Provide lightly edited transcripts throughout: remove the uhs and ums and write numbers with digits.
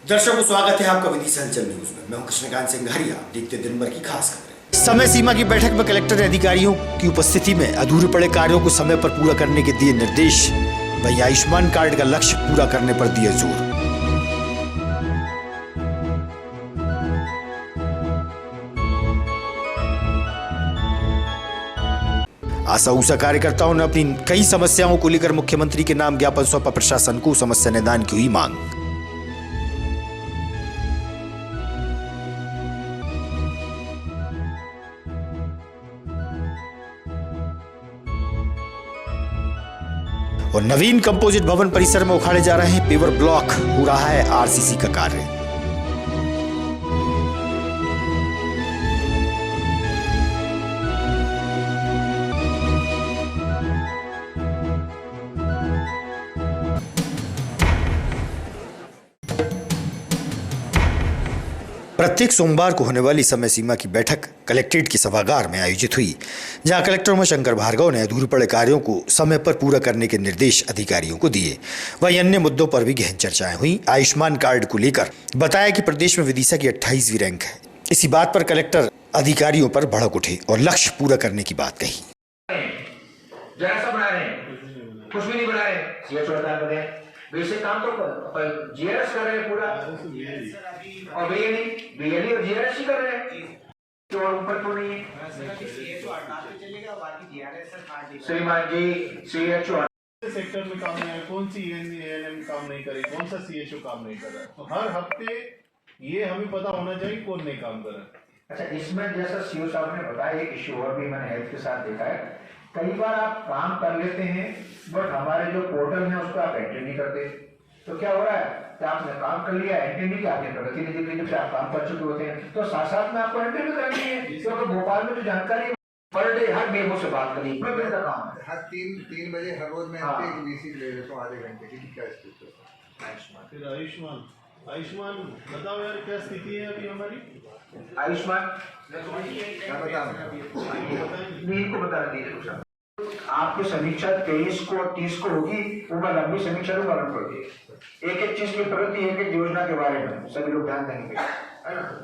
दर्शकों स्वागत है आपका विदिशा हलचल न्यूज में। मैं हूं कृष्णकांत सिंघारिया। देखते दिन भर की खास खबरें। समय सीमा की बैठक में कलेक्टर ने अधिकारियों की उपस्थिति में अधूरे पड़े कार्यों को समय पर पूरा करने के दिए निर्देश। वहीं आयुष्मान कार्ड का लक्ष्य पूरा करने पर दिया जोर। आशा ऊषा कार्यकर्ताओं ने अपनी कई समस्याओं को लेकर मुख्यमंत्री के नाम ज्ञापन सौंपा। प्रशासन को समस्या निदान की हुई मांग। और नवीन कंपोजिट भवन परिसर में उखाड़े जा रहे हैं पेवर ब्लॉक। हो रहा है आरसीसी का कार्य। प्रत्येक सोमवार को होने वाली समय सीमा की बैठक कलेक्ट्रेट के सभागार में आयोजित हुई, जहां कलेक्टर उमाशंकर भार्गव ने अधूरे पड़े कार्यों को समय पर पूरा करने के निर्देश अधिकारियों को दिए। वहीं अन्य मुद्दों पर भी गहन चर्चाएं हुई। आयुष्मान कार्ड को लेकर बताया कि प्रदेश में विदिशा की 28वीं रैंक है। इसी बात पर कलेक्टर अधिकारियों पर भड़क उठे और लक्ष्य पूरा करने की बात कही। कुछ भी नहीं बना रहे, बेसिक काम तो जीआरएस कर रहे हैं पूरा, और बीएलई और जीआरएस ही कर रहे हैं, तो और ऊपर तो नहीं है। श्रीमान जी सीएचओ सेक्टर में काम नहीं है, कौन सी एएनएम काम नहीं करे, कौन सा सीएचओ काम नहीं कर रहा, तो हर हफ्ते ये हमें पता होना चाहिए कौन नहीं काम कर रहा। अच्छा, इसमें जैसा सीओ साहब ने बताया, एक इश्यू और भी मैंने हेल्थ के साथ देखा है। कई बार आप काम कर लेते हैं, बट हमारे जो पोर्टल है उसको आप एंट्री नहीं करते। तो क्या हो रहा है कि आपने काम कर लिया, एंट्री नहीं किया, आपने प्रगति नहीं दिख रही, जब आप काम कर चुके होते हैं तो साथ साथ में आपको एंट्री भी करनी है। क्योंकि भोपाल में जो जानकारी पर डे हर डेमो से बात करी, का काम है। हर तीन बजे हर रोज मैं वीसी ले लेता हूँ आधे घंटे की। क्या स्थिति है आयुष्मान? आयुष्मान बताओ यार, क्या स्थिति है अभी हमारी आयुष्मान? क्या बताऊँ, इनको बता दीजिए। आपकी समीक्षा 23 को और 30 को होगी, ऊपर लंबी समीक्षा को पालन करिए। एक एक चीज की प्रगति, एक एक योजना के बारे में सभी लोग ध्यान देंगे।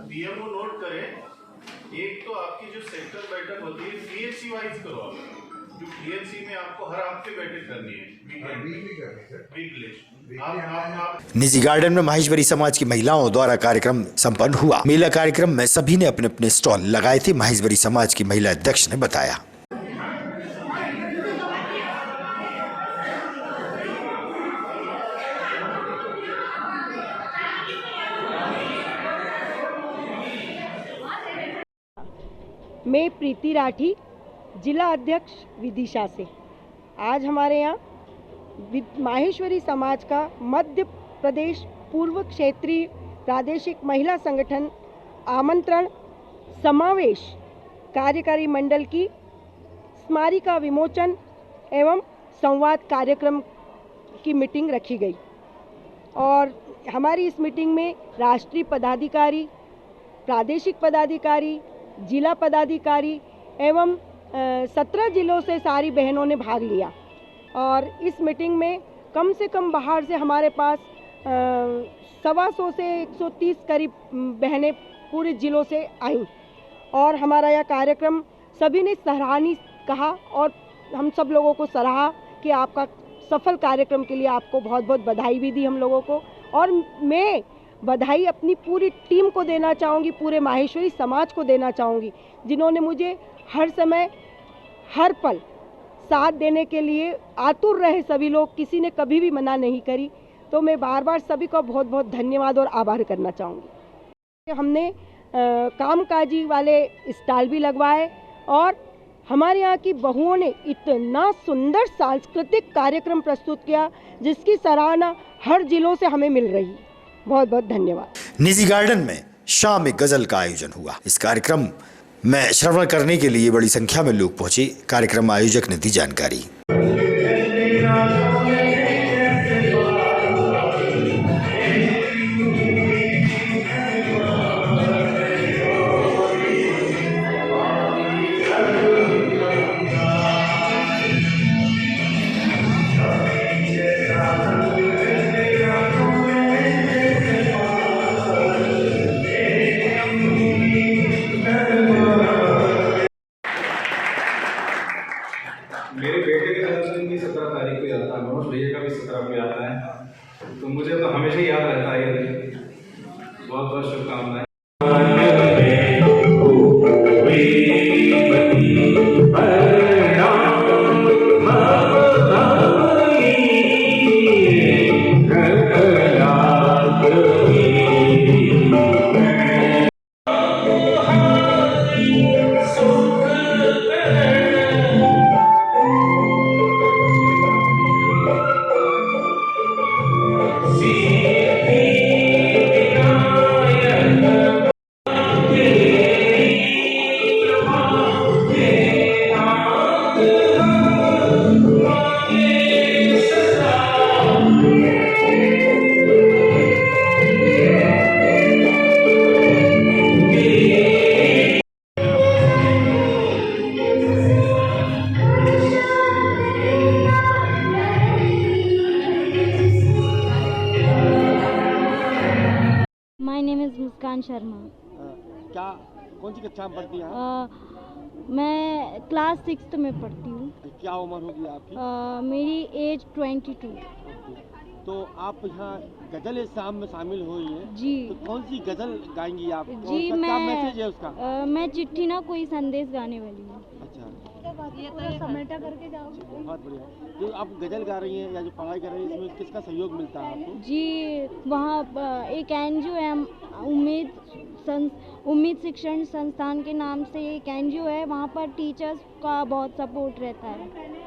पीएमओ नोट करें, एक तो आपकी जो सेक्टर बैठक होती है पीएचसी वाइज करो आप, जो पीएचसी में आपको हर हफ्ते बैठक करनी है, वीकली। निजी गार्डन में माहेश्वरी समाज की महिलाओं द्वारा कार्यक्रम संपन्न हुआ। मेला कार्यक्रम में सभी ने अपने अपने स्टॉल लगाए थे। माहेश्वरी समाज की महिला अध्यक्ष ने बताया। मैं प्रीति राठी, जिला अध्यक्ष विदिशा से। आज हमारे यहाँ माहेश्वरी समाज का मध्य प्रदेश पूर्व क्षेत्रीय प्रादेशिक महिला संगठन आमंत्रण समावेश कार्यकारी मंडल की स्मारिका विमोचन एवं संवाद कार्यक्रम की मीटिंग रखी गई। और हमारी इस मीटिंग में राष्ट्रीय पदाधिकारी, प्रादेशिक पदाधिकारी, जिला पदाधिकारी एवं 17 जिलों से सारी बहनों ने भाग लिया। और इस मीटिंग में कम से कम बाहर से हमारे पास 125 से 130 करीब बहनें पूरे जिलों से आईं। और हमारा यह कार्यक्रम सभी ने सराहनीय कहा और हम सब लोगों को सराहा कि आपका सफल कार्यक्रम के लिए आपको बहुत बहुत बधाई भी दी हम लोगों को। और मैं बधाई अपनी पूरी टीम को देना चाहूँगी, पूरे माहेश्वरी समाज को देना चाहूँगी, जिन्होंने मुझे हर समय हर पल साथ देने के लिए आतुर रहे। सभी लोग, किसी ने कभी भी मना नहीं करी। तो मैं बार बार सभी का बहुत बहुत धन्यवाद और आभार करना चाहूँगी। हमने कामकाजी वाले स्टॉल भी लगवाए और हमारे यहाँ की बहुओं ने इतना सुंदर सांस्कृतिक कार्यक्रम प्रस्तुत किया, जिसकी सराहना हर जिलों से हमें मिल रही है। बहुत बहुत धन्यवाद। निजी गार्डन में शाम में गजल का आयोजन हुआ। इस कार्यक्रम में श्रवण करने के लिए बड़ी संख्या में लोग पहुंचे। कार्यक्रम आयोजक ने दी जानकारी। शर्मा। क्या कौन सी कक्षा में पढ़ती हैं आप? मैं क्लास 6 में पढ़ती हूँ। क्या उम्र होगी आपकी? मेरी एज 22। तो आप यहाँ गजल एग्जाम में शामिल हुई हैं जी। तो कौन सी गजल गाएंगी आप? जी क्या मैसेज है उसका? मैं चिट्ठी ना कोई संदेश गाने वाली हूँ। अच्छा, ये तो समेटा करके जाओ। बहुत बढ़िया। जो आप गजल गा रही हैं या जो पढ़ाई कर रही हैं इसमें किसका सहयोग मिलता है आपको? जी, वहाँ एक एनजीओ है, उम्मीद शिक्षण संस्थान के नाम से एक एनजीओ है, वहाँ पर टीचर्स का बहुत सपोर्ट रहता है।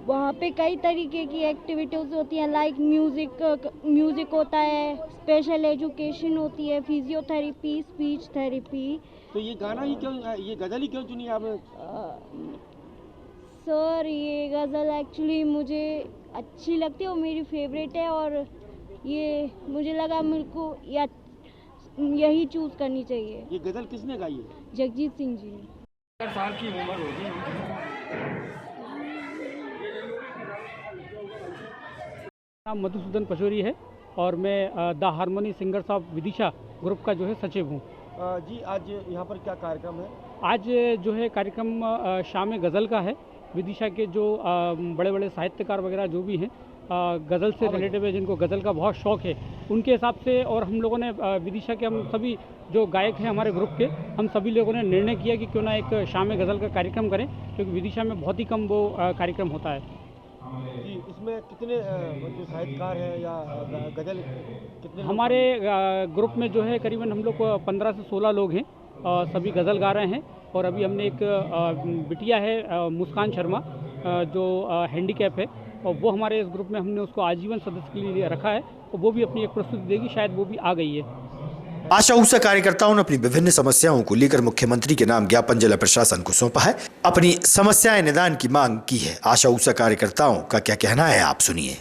वहाँ पे कई तरीके की एक्टिविटीज़ होती हैं, लाइक म्यूज़िक होता है, स्पेशल एजुकेशन होती है, फिजियोथेरेपी, स्पीच थेरेपी। तो ये गाना ही क्यों, ये गजल ही क्यों चुनी आपने? सर, ये गज़ल एक्चुअली मुझे अच्छी लगती है और मेरी फेवरेट है, और ये मुझे लगा मेरे को यही चूज़ करनी चाहिए। ये गजल किसने गाई है? जगजीत सिंह जी ने। 4 साल की उम्र होगी। नाम मधुसूदन पचौरी है और मैं the harmony singers of Vidisha group का जो है सचिव हूँ। जी, आज यहाँ पर क्या कार्यक्रम है? आज जो है कार्यक्रम शाम गज़ल का है। विदिशा के जो बड़े बड़े साहित्यकार वगैरह जो भी हैं गज़ल से रिलेटेड है, जिनको गज़ल का बहुत शौक़ है, उनके हिसाब से, और हम लोगों ने विदिशा के हम सभी जो गायक हैं हमारे ग्रुप के, हम सभी लोगों ने निर्णय किया कि क्यों ना एक शाम गज़ल का कार्यक्रम करें, क्योंकि विदिशा में बहुत ही कम वो कार्यक्रम होता है। जी, इसमें कितने जो साहित्यकार हैं या गज़ल कितने? हमारे ग्रुप में जो है करीबन हम लोग 15 से 16 लोग हैं, सभी गज़ल गा रहे हैं। और अभी हमने एक बिटिया है मुस्कान शर्मा जो हैंडीकैप है, और वो हमारे इस ग्रुप में हमने उसको आजीवन सदस्य के लिए रखा है, और वो भी अपनी एक प्रस्तुति देगी, शायद वो भी आ गई है। आशा ऊषा कार्यकर्ताओं ने अपनी विभिन्न समस्याओं को लेकर मुख्यमंत्री के नाम ज्ञापन जिला प्रशासन को सौंपा है। अपनी समस्याएं निदान की मांग की है। आशा ऊषा कार्यकर्ताओं का क्या कहना है, आप सुनिए।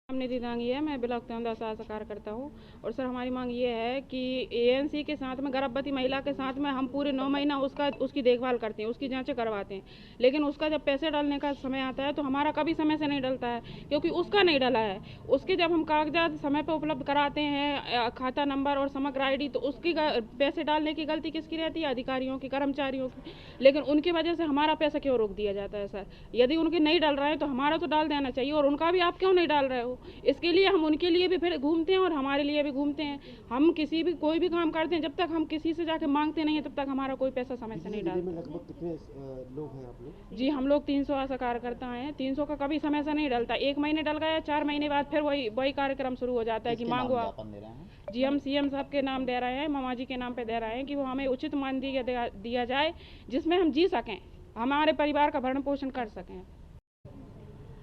निधि दांगी है, मैं ब्लॉक तहमदास आशा कार्यकर्ता हूँ। और सर, हमारी मांग ये है कि एएनसी के साथ में गर्भवती महिला के साथ में हम पूरे 9 महीना उसकी देखभाल करते हैं, उसकी जांचें करवाते हैं, लेकिन उसका जब पैसे डालने का समय आता है तो हमारा कभी समय से नहीं डलता है, क्योंकि उसका नहीं डला है। उसके जब हम कागजात समय पर उपलब्ध कराते हैं, खाता नंबर और समग्र ID, तो उसकी पैसे डालने की गलती किसकी रहती है? अधिकारियों की, कर्मचारियों की। लेकिन उनकी वजह से हमारा पैसा क्यों रोक दिया जाता है? सर, यदि उनके नहीं डाल रहे हैं तो हमारा तो डाल देना चाहिए, और उनका भी आप क्यों नहीं डाल रहे हो? इसके लिए हम उनके लिए भी फिर घूमते हैं और हमारे लिए भी घूमते हैं। हम कोई भी काम करते हैं, जब तक हम किसी से जाके मांगते नहीं है तब तक हमारा कोई पैसा समय से नहीं डालते। लगभग कितने लोग हैं आप लोग? जी, हम लोग 300 आशा कार्यकर्ता हैं। 300 का कभी समय से नहीं डलता। 1 महीने डल गया, 4 महीने बाद फिर वही कार्यक्रम शुरू हो जाता है कि मांगो आप। जी, हम CM साहब के नाम दे रहे हैं, मामा जी के नाम पे दे रहे हैं कि वो हमें उचित मान दिया जाए, जिसमें हम जी सकें, हमारे परिवार का भरण पोषण कर सकें।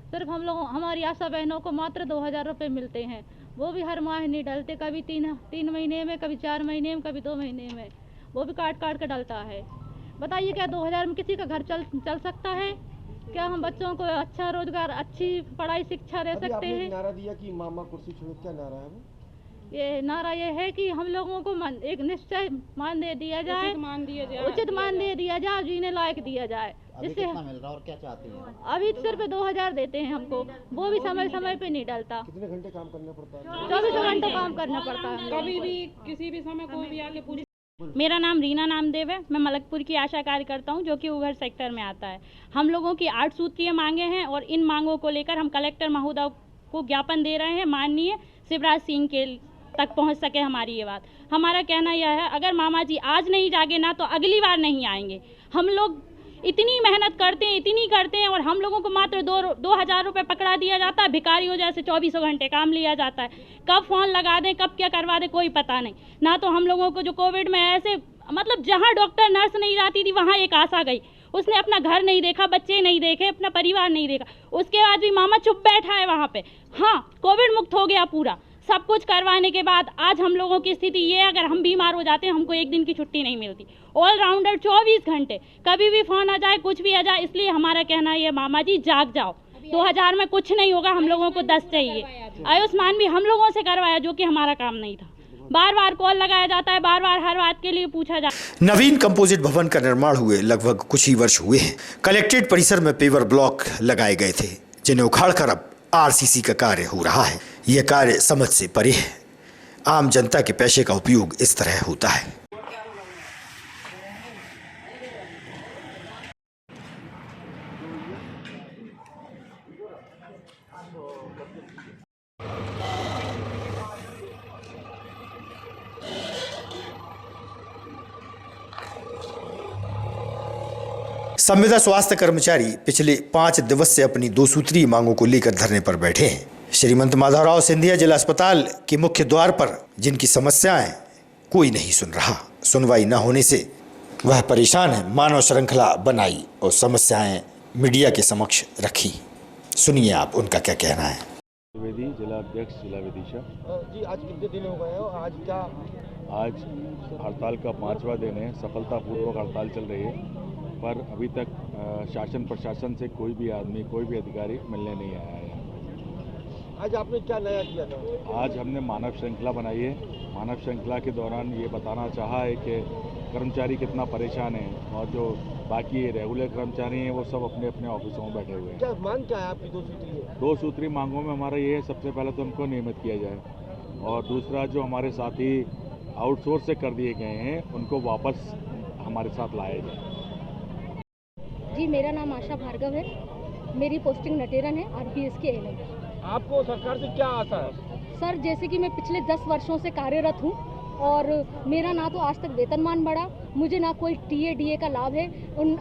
सिर्फ हम लोग, हमारी आशा बहनों को मात्र 2000 रुपये मिलते हैं, वो भी हर माह नहीं डलते, कभी 3 महीने में, कभी 4 महीने में, कभी 2 महीने में, वो भी काट कर डलता है। बताइए, क्या 2000 में किसी का घर चल सकता है? क्या हम बच्चों को अच्छा रोजगार, अच्छी पढ़ाई शिक्षा दे सकते हैं? नारा दिया कि मामा कुर्सी छोड़ो, क्या नारा है वो? ये नारा ये है कि हम लोगों को एक निश्चय मान दे दिया जाए, उचित मान दे दिया जाए, जीने लायक दिया जाए। इससे मिल रहा और क्या चाहती हैं? अभी सिर्फ 2000 देते हैं हमको, वो भी समय पे नहीं डलता। कितने घंटे काम करना पड़ता है? 24 घंटे काम करना पड़ता है। कभी भी किसी भी समय कोई भी आके पूछ। मेरा नाम रीना नामदेव है, मैं मलकपुर की आशा कार्यकर्ता हूँ, जो कि उघर सेक्टर में आता है। हम लोगों की 8 सूत्रीय मांगे हैं, और इन मांगों को लेकर हम कलेक्टर महोदय को ज्ञापन दे रहे हैं। माननीय शिवराज सिंह के तक पहुंच सके हमारी ये बात। हमारा कहना यह है, अगर मामा जी आज नहीं जागे ना तो अगली बार नहीं आएंगे। हम लोग इतनी मेहनत करते हैं, इतनी करते हैं, और हम लोगों को मात्र 2000 रुपये पकड़ा दिया जाता है। भिखारियों जैसे 24 घंटे काम लिया जाता है। कब फ़ोन लगा दें, कब क्या करवा दें, कोई पता नहीं। ना तो हम लोगों को जो कोविड में ऐसे, मतलब जहाँ डॉक्टर नर्स नहीं जाती थी वहाँ एक आशा गई, उसने अपना घर नहीं देखा, बच्चे नहीं देखे, अपना परिवार नहीं देखा, उसके बाद भी मामा चुप बैठा है वहाँ पे। हाँ, कोविड मुक्त हो गया पूरा, सब कुछ करवाने के बाद आज हम लोगों की स्थिति ये है, अगर हम बीमार हो जाते हैं हमको 1 दिन की छुट्टी नहीं मिलती। ऑलराउंडर 24 घंटे, कभी भी फ़ोन आ जाए, कुछ भी आ जाए। इसलिए हमारा कहना है, मामा जी जाग जाओ, 2000 में कुछ नहीं होगा, हम लोगों को 10 चाहिए। आयुष्मान भी हम लोगों से करवाया, जो कि हमारा काम नहीं था। बार बार कॉल लगाया जाता है, बार बार हर बात के लिए पूछा जाता है। नवीन कंपोजिट भवन का निर्माण हुए लगभग कुछ ही वर्ष हुए हैं। कलेक्ट्रेट परिसर में पेवर ब्लॉक लगाए गए थे, जिन्हें उखाड़कर अब आरसीसी का कार्य हो रहा है। यह कार्य समझ से परे है। आम जनता के पैसे का उपयोग इस तरह होता है। संविदा स्वास्थ्य कर्मचारी पिछले 5 दिवस से अपनी 2 सूत्रीय मांगों को लेकर धरने पर बैठे हैं। श्रीमंत माधवराव सिंधिया जिला अस्पताल के मुख्य द्वार पर जिनकी समस्याएं कोई नहीं सुन रहा, सुनवाई न होने से वह परेशान है, मानव श्रृंखला बनाई और समस्याएं मीडिया के समक्ष रखी। सुनिए आप उनका क्या कहना है। द्विवेदी जिला अध्यक्ष जिला विदिशा जी, आज कितने दिन हो गए हो? आज क्या? आज हड़ताल का 5वां दिन है। सफलतापूर्वक हड़ताल चल रही है, पर अभी तक शासन प्रशासन से कोई भी आदमी, कोई भी अधिकारी मिलने नहीं आया है। आज आपने क्या नया किया था? आज हमने मानव श्रृंखला बनाई है। मानव श्रृंखला के दौरान ये बताना चाहा है कि कर्मचारी कितना परेशान है और जो बाकी रेगुलर कर्मचारी हैं वो सब अपने अपने ऑफिसों में बैठे हुए हैं। क्या मांग क्या है आपकी 2 सूत्रीय? 2 सूत्रीय मांगों में हमारा ये है, सबसे पहले तो उनको नियमित किया जाए और दूसरा जो हमारे साथी आउटसोर्स से कर दिए गए हैं उनको वापस हमारे साथ लाया जाए। जी, मेरा नाम आशा भार्गव है। मेरी पोस्टिंग नटेरन है, आरपीएस के एएनएम। आपको सरकार से क्या आशा है? सर, जैसे कि मैं पिछले 10 वर्षों से कार्यरत हूँ और मेरा ना तो आज तक वेतनमान बढ़ा, मुझे ना कोई टीए डीए का लाभ है।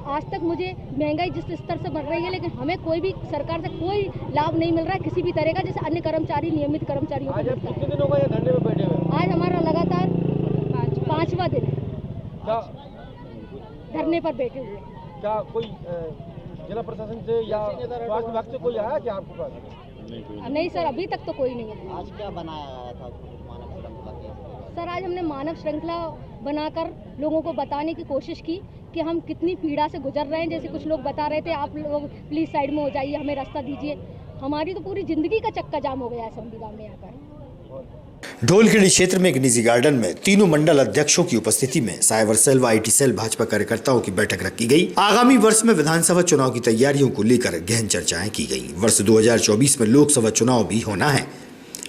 आज तक मुझे महंगाई जिस स्तर से बढ़ रही है, लेकिन हमें कोई भी सरकार से कोई लाभ नहीं मिल रहा है किसी भी तरह का, जैसे अन्य कर्मचारी, नियमित कर्मचारियों को मिलता है। कितने दिन हो गए धरने में बैठे हुए? आज हमारा लगातार 5वां दिन है धरने पर बैठे हुए। क्या कोई जिला प्रशासन से या स्वास्थ्य विभाग से कोई आया क्या आपके पास? नहीं सर, अभी तक तो कोई नहीं है। आज क्या बनाया गया था मानव श्रृंखला के? सर, आज हमने मानव श्रृंखला बनाकर लोगों को बताने की कोशिश की कि हम कितनी पीड़ा से गुजर रहे हैं। जैसे कुछ लोग बता रहे थे, आप लोग प्लीज़ साइड में हो जाइए, हमें रास्ता दीजिए। हमारी तो पूरी जिंदगी का चक्का जाम हो गया है संविदा में आकर। ढोलखेड़ी क्षेत्र में एक निजी गार्डन में तीनों मंडल अध्यक्षों की उपस्थिति में साइबर सेल व आईटी सेल भाजपा कार्यकर्ताओं की बैठक रखी गई। आगामी वर्ष में विधानसभा चुनाव की तैयारियों को लेकर गहन चर्चाएं की गई। वर्ष 2024 में लोकसभा चुनाव भी होना है।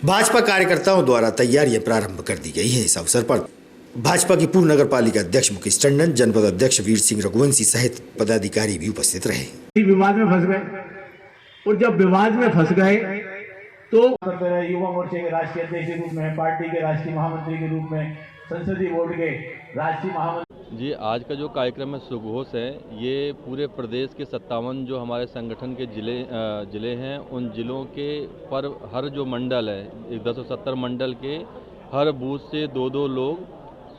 भाजपा कार्यकर्ताओं द्वारा तैयारियां प्रारंभ कर दी गई है। इस अवसर पर भाजपा की पूर्व नगर पालिका अध्यक्ष मुकेश टंडन, जनपद अध्यक्ष वीर सिंह रघुवंशी सहित पदाधिकारी भी उपस्थित रहे। विवाद में फंस गए और जब विवाद में फंस गए तो युवा मोर्चे के राष्ट्रीय अध्यक्ष के रूप में, पार्टी के राष्ट्रीय महामंत्री के रूप में, संसदीय बोर्ड के राष्ट्रीय महामंत्री। जी, आज का जो कार्यक्रम है सुघोष है, ये पूरे प्रदेश के 57 जो हमारे संगठन के जिले हैं, उन जिलों के पर हर जो मंडल है, 270 मंडल के हर बूथ से 2-2 लोग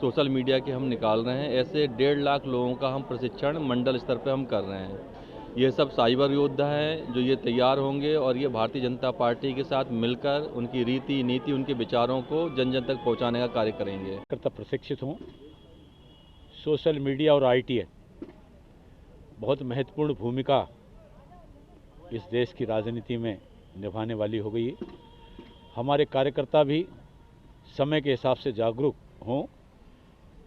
सोशल मीडिया के हम निकाल रहे हैं। ऐसे 1.5 लाख लोगों का हम प्रशिक्षण मंडल स्तर पर हम कर रहे हैं। ये सब साइबर योद्धा हैं जो ये तैयार होंगे और ये भारतीय जनता पार्टी के साथ मिलकर उनकी रीति नीति, उनके विचारों को जन जन तक पहुंचाने का कार्य करेंगे। करता प्रशिक्षित हूँ। सोशल मीडिया और आईटी बहुत महत्वपूर्ण भूमिका इस देश की राजनीति में निभाने वाली हो गई। हमारे कार्यकर्ता भी समय के हिसाब से जागरूक हों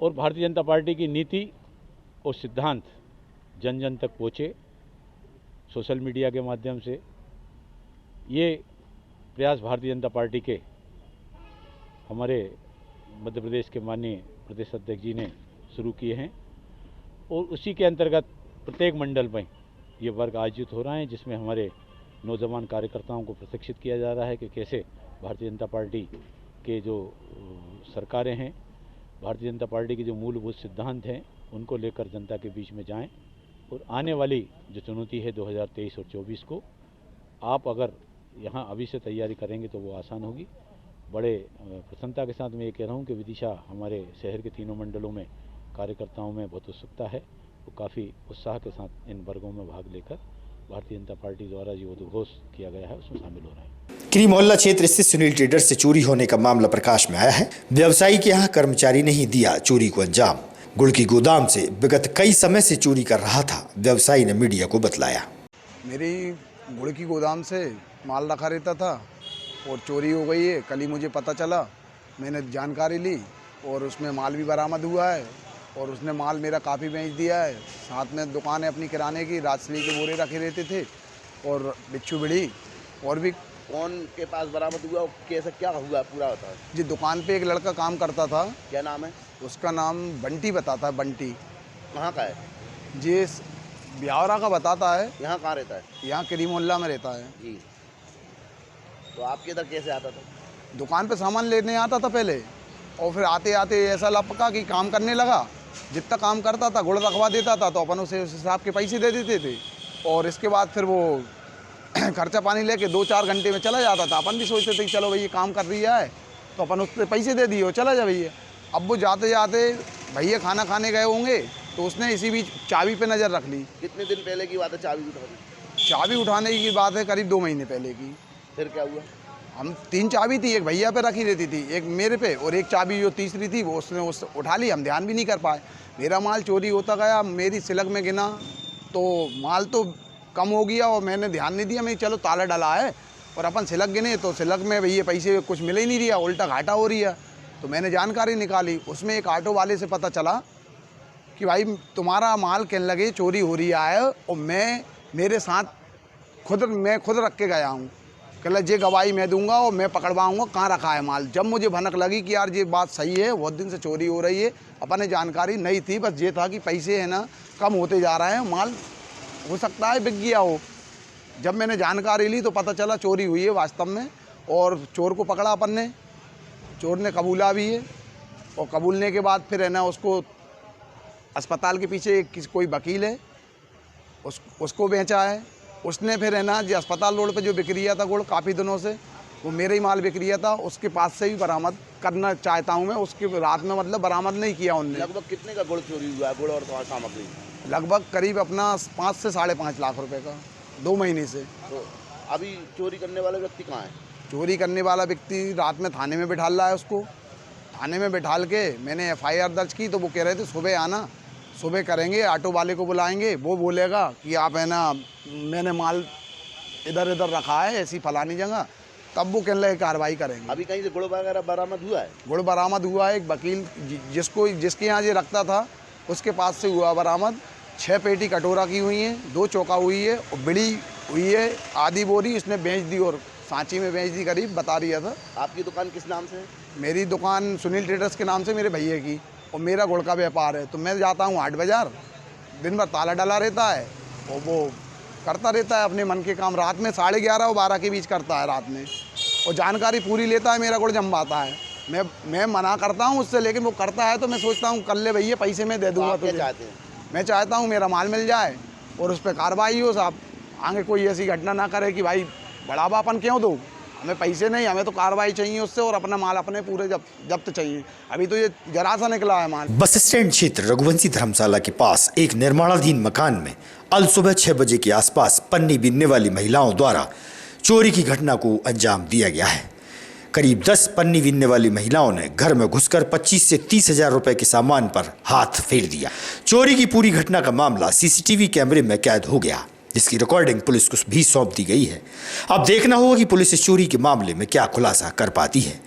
और भारतीय जनता पार्टी की नीति और सिद्धांत जन जन तक पहुँचे। सोशल मीडिया के माध्यम से ये प्रयास भारतीय जनता पार्टी के हमारे मध्य प्रदेश के माननीय प्रदेश अध्यक्ष जी ने शुरू किए हैं और उसी के अंतर्गत प्रत्येक मंडल में ये वर्ग आयोजित हो रहा है, जिसमें हमारे नौजवान कार्यकर्ताओं को प्रशिक्षित किया जा रहा है कि कैसे भारतीय जनता पार्टी के जो सरकारें हैं, भारतीय जनता पार्टी के जो मूलभूत सिद्धांत हैं, उनको लेकर जनता के बीच में जाएं और आने वाली जो चुनौती है 2023 और 24 को आप अगर यहाँ अभी से तैयारी करेंगे तो वो आसान होगी। बड़े प्रसन्नता के साथ मैं ये कह रहा हूँ कि विदिशा हमारे शहर के तीनों मंडलों में कार्यकर्ताओं में बहुत उत्सुकता है, वो काफ़ी उत्साह के साथ इन वर्गों में भाग लेकर भारतीय जनता पार्टी द्वारा जो उद्घोष किया गया है उसमें शामिल हो रहे हैं। क्री मोहल्ला क्षेत्र स्थित सुनील ट्रेडर्स से चोरी होने का मामला प्रकाश में आया है। व्यवसायी के यहाँ कर्मचारी ने ही दिया चोरी को अंजाम। गुड़ की गोदाम से विगत कई समय से चोरी कर रहा था। व्यवसायी ने मीडिया को बतलाया। मेरी गुड़ की गोदाम से माल रखा रहता था और चोरी हो गई है। कल ही मुझे पता चला, मैंने जानकारी ली और उसमें माल भी बरामद हुआ है और उसने माल मेरा काफ़ी बेच दिया है। साथ में दुकान है अपनी किराने की, राजश्री के बोरे रखे रहते थे और बिच्छू बिड़ी और भी। कौन के पास बरामद हुआ, कैसे क्या हुआ पूरा होता है? जी, दुकान पे एक लड़का काम करता था। क्या नाम है उसका? नाम बंटी बताता है। बंटी कहाँ का है? जी, ब्यावरा का बताता है। यहाँ कहाँ रहता है? यहाँ करीम मोहल्ला में रहता है जी। तो आपके इधर कैसे आता था? दुकान पे सामान लेने आता था पहले और फिर आते आते ऐसा लपका कि काम करने लगा। जितना काम करता था गुड़ रखवा देता था तो अपन उसे उस हिसाब के पैसे दे देते थे और इसके बाद फिर वो खर्चा पानी लेके 2-4 घंटे में चला जाता था। अपन भी सोचते थे कि चलो भैया काम कर रही है तो अपन उससे पैसे दे दिए और चला जा भैया। अब वो जाते जाते भैया खाना खाने गए होंगे तो उसने इसी बीच चाबी पे नज़र रख ली। कितने दिन पहले की बात है चाबी उठाने? चाबी उठाने की बात है करीब 2 महीने पहले की। फिर क्या हुआ? हम 3 चाबी थी, एक भैया पे रखी रहती थी, एक मेरे पे और एक चाबी जो तीसरी थी वो उसने उठा ली। हम ध्यान भी नहीं कर पाए। मेरा माल चोरी होता गया। मेरी सिलक में गिना तो माल तो कम हो गया और मैंने ध्यान नहीं दिया। मैं चलो ताला डला है और अपन सिलक गिने तो सिलक में भैया पैसे कुछ मिले ही नहीं रहा, उल्टा घाटा हो रही है। तो मैंने जानकारी निकाली। उसमें एक ऑटो वाले से पता चला कि भाई तुम्हारा माल कहने लगे चोरी हो रही है और मेरे साथ मैं खुद रख के गया हूँ। कहला ये गवाही मैं दूंगा और मैं पकड़वाऊँगा कहाँ रखा है माल। जब मुझे भनक लगी कि यार ये बात सही है, बहुत दिन से चोरी हो रही है, अपने जानकारी नहीं थी, बस ये था कि पैसे है ना कम होते जा रहे हैं, माल हो सकता है बिक गया हो। जब मैंने जानकारी ली तो पता चला चोरी हुई है वास्तव में और चोर को पकड़ा अपन ने। चोर ने कबूला भी है और कबूलने के बाद फिर है ना उसको अस्पताल के पीछे कोई वकील है उसको बेचा है उसने। फिर है ना जो अस्पताल रोड पे जो बिक रहा था गुड़ काफ़ी दिनों से, वो मेरे ही माल बिक रहा था, उसके पास से भी बरामद करना चाहता हूँ मैं। उसके रात में मतलब बरामद नहीं किया उनने। लगभग कितने का गुड़ चोरी हुआ है, गुड़ और सामग्री? लगभग करीब अपना 5 से 5.5 लाख रुपए का 2 महीने से। तो अभी चोरी करने वाला व्यक्ति कहाँ है? चोरी करने वाला व्यक्ति रात में थाने में बिठाल रहा है उसको। थाने में बिठाल के मैंने FIR दर्ज की तो वो कह रहे थे सुबह आना, सुबह करेंगे, ऑटो वाले को बुलाएंगे, वो बोलेगा कि आप है ना मैंने माल इधर इधर रखा है ऐसी फलानी जगह, तब वो कहने लगे कार्रवाई करेंगे। अभी कहीं से गुड़ वगैरह बरामद हुआ है? गुड़ बरामद हुआ है। एक वकील जिसके यहाँ ये रखता था उसके पास से हुआ बरामद। 6 पेटी कटोरा की हुई हैं, 2 चौका हुई है और बिड़ी हुई है आधी बोरी इसने बेच दी और सांची में बेच दी करीब, बता रहा था। आपकी दुकान किस नाम से है? मेरी दुकान सुनील ट्रेडर्स के नाम से मेरे भैया की, और मेरा गुड़ का व्यापार है। तो मैं जाता हूँ हाट बाज़ार, दिन भर ताला डाला रहता है और वो करता रहता है अपने मन के काम। रात में 11:30 और 12 के बीच करता है रात में और जानकारी पूरी लेता है, मेरा गुड़ जमवाता है। मैं मना करता हूँ उससे, लेकिन वो करता है तो मैं सोचता हूँ कर ले भैया, पैसे मैं दे दूँगा। तो चाहते हैं? मैं चाहता हूँ मेरा माल मिल जाए और उस पर कार्रवाई हो साहब। आगे कोई ऐसी घटना ना करे कि भाई बढ़ावापन क्यों दो, हमें पैसे नहीं, हमें तो कार्रवाई चाहिए उससे और अपना माल अपने पूरे जब्त चाहिए। अभी तो ये जरा सा निकला है माल। बस स्टैंड क्षेत्र रघुवंशी धर्मशाला के पास एक निर्माणाधीन मकान में अल सुबह 6 बजे के आसपास पन्नी बीनने वाली महिलाओं द्वारा चोरी की घटना को अंजाम दिया गया है। करीब 10 पन्नी बीनने वाली महिलाओं ने घर में घुसकर 25 से 30 हजार रुपए के सामान पर हाथ फेर दिया। चोरी की पूरी घटना का मामला CCTV कैमरे में कैद हो गया, जिसकी रिकॉर्डिंग पुलिस को भी सौंप दी गई है। अब देखना होगा कि पुलिस इस चोरी के मामले में क्या खुलासा कर पाती है।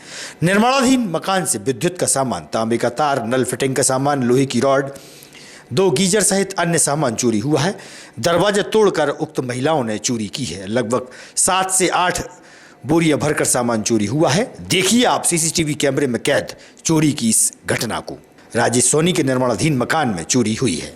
निर्माणाधीन मकान से विद्युत का सामान, तांबे का तार, नल फिटिंग का सामान, लोहे की रॉड, 2 गीजर सहित अन्य सामान चोरी हुआ है। दरवाजा तोड़कर उक्त महिलाओं ने चोरी की है। लगभग 7 से 8 बोरियां भरकर सामान चोरी हुआ है। देखिए आप CCTV कैमरे में कैद चोरी की इस घटना को। राजेश सोनी के निर्माणाधीन मकान में चोरी हुई है।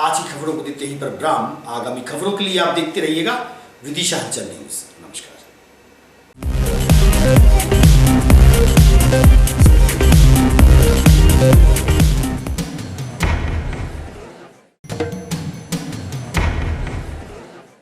आज की खबरों को देते ही पर विराम। आगामी खबरों के लिए आप देखते रहिएगा विदिशा हलचल न्यूज।